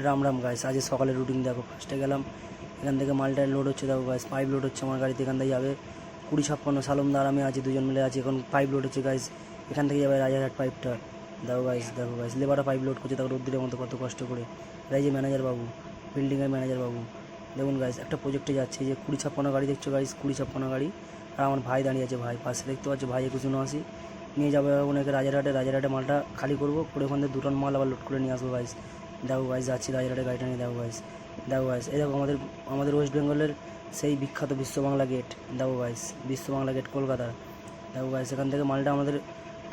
Ram Ram guys, আজ সকালে routine দেখো। ফার্স্টে গেলাম, এখান থেকে মালটা লোড হচ্ছে, দেখো গাইস পাইপ লোড হচ্ছে আমার গাড়িতে। এখান থেকে যাবে 20-56 সালমদার আমি আছি, দুজন মিলে আছি। এখন পাইপ লোড হচ্ছে গাইস, এখান থেকে যাবে রাজারহাট পাইপটা। দেখো গাইস লেবাররা পাইপ লোড করছে, দেখো রোদ্দুরের মতো কত কষ্ট করে। এই যে ম্যানেজার বাবু, বিল্ডিংয়ের ম্যানেজার বাবু, দেখুন গাইস একটা প্রজেক্টে যাচ্ছে। এই যে 20-56 গাড়ি দেখছো গাইস, 20-56 গাড়ি। আর আমার ভাই দাঁড়িয়ে আছে, ভাই পাশে দেখতে পাচ্ছ, ভাই 21-79 নিয়ে যাবো ওনাকে রাজারহাটে মালটা খালি করবো করে ওখান থেকে 2 টন মাল আবার লোড করে নিয়ে আসবো গাইস। দেখো গাইস যাচ্ছি রাজারহাটে গাড়িটা নিয়ে। দেখো গাইস এই দেখো আমাদের ওয়েস্ট বেঙ্গলের সেই বিখ্যাত বিশ্ব বাংলা গেট। দেখো গাইস বিশ্ব বাংলা গেট কলকাতার। দেখো গাইস এখান থেকে মালটা আমাদের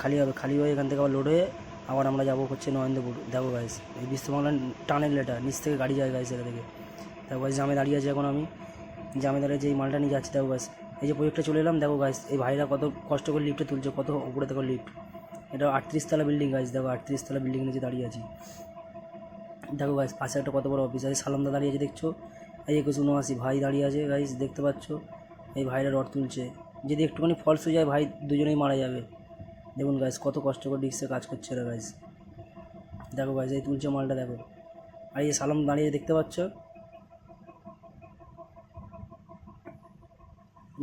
খালি হয়ে এখান থেকে আবার লোড হয়ে আবার আমরা যাবো হচ্ছে নরেন্দ্রপুর। দেখো গাইস এই বিশ্ব বাংলা টানেল, এটা নিচ থেকে গাড়ি যায় গাইস এখান থেকে। দেখো গাইস জামে দাঁড়িয়ে আছে, এখন আমি জামে দাঁড়িয়ে যে এই মালটা নিয়ে যাচ্ছি। দেখো গাইস এই যে প্রজেক্টে চলে এলাম। দেখো গাইস এই ভাইরা কত কষ্ট করে লিফটে তুলছে, কত উপরে দেখো লিফট। এটা 38 তলা বিল্ডিং গাইস। দেখো 38 তলা বিল্ডিং নিচে দাঁড়িয়ে আছি। দেখো গাইস পাশে একটা কত বড় অফিস আছে, সালামদা দাঁড়িয়ে আছে দেখছো। এই 21-79 ভাই দাঁড়িয়ে আছে গাইস, দেখতে পাচ্ছ। এই ভাইরা রড তুলছে, যদি একটুখানি ফলস হয়ে যায় ভাই দুজনেই মারা যাবে। দেখুন গাইস কত কষ্ট করে ডিস্কে কাজ করছে এরা গাইস। দেখো গাইস এই তুলছে মালটা, দেখো। আর এই সালাম দাঁড়িয়ে দেখতে পাচ্ছ,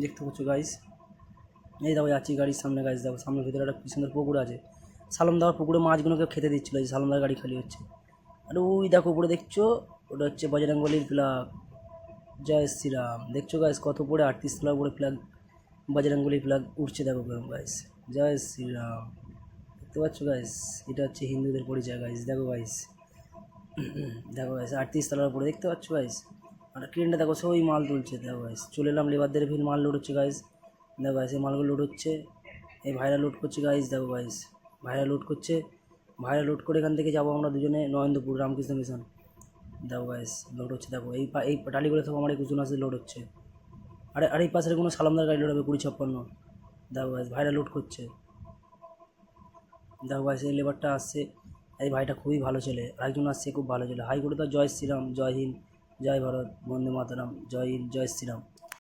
দেখতে পাচ্ছ গাইস। এই দেখো যাচ্ছি গাড়ির সামনে গাইস, দেখো সামনের ভিতরে একটা কি সুন্দর পুকুর আছে। সালাম দাওয়ার পুকুরে মাছগুলোকে খেতে দিচ্ছিলো, এই সালামদার গাড়ি খালি হচ্ছে। আর ওই দেখো উপরে দেখছো, ওটা হচ্ছে বজরংবলীর ফ্ল্যাগ। জয় শ্রীরাম, দেখছো গাইস কত উপরে 38 তলার উপরে ফ্ল্যাগ, বজরংবলী ফ্ল্যাগ উঠছে। দেখো গাইস জয় শ্রীরাম, দেখতে পাচ্ছ গাইস। এটা হচ্ছে হিন্দুদের পরিচয় গাইস। দেখো গাইস, দেখো গাইস 38 তলার উপরে দেখতে পাচ্ছ গাইস। আর ক্রেনটা দেখো সবই মাল তুলছে। দেখো গাইস চলে এলাম লেবারদের ভিল, মাল লোড হচ্ছে গাইস। দেখো গাইস এই মালগুলো লোড হচ্ছে, এই ভাইরা লোড করছে গাইস। দেখো গাইস ভাইরা লোড করছে, ভাইরা লোড করে এখান থেকে যাবো আমরা দুজনে নরেন্দ্রপুর রামকৃষ্ণ মিশন। দেখো গাইস লোড হচ্ছে, দেখো এই টালিগুলো সব আমার 21-79 লোড হচ্ছে। আর এই পাশের কোনো সালামদার গাড়ি লোড হবে 20-56। দেখো গাইস ভাইরা লোড করছে। দেখো গাইস এই লেবারটা আসছে, এই ভাইটা খুবই ভালো ছেলে। আরেকজন আসছে খুব ভালো ছেলে। হাই করে তো জয় শ্রীরাম, জয় হিন্দ, জয় ভারত, বন্দে মাতরম, জয় হিন্দ, জয় শ্রীরাম।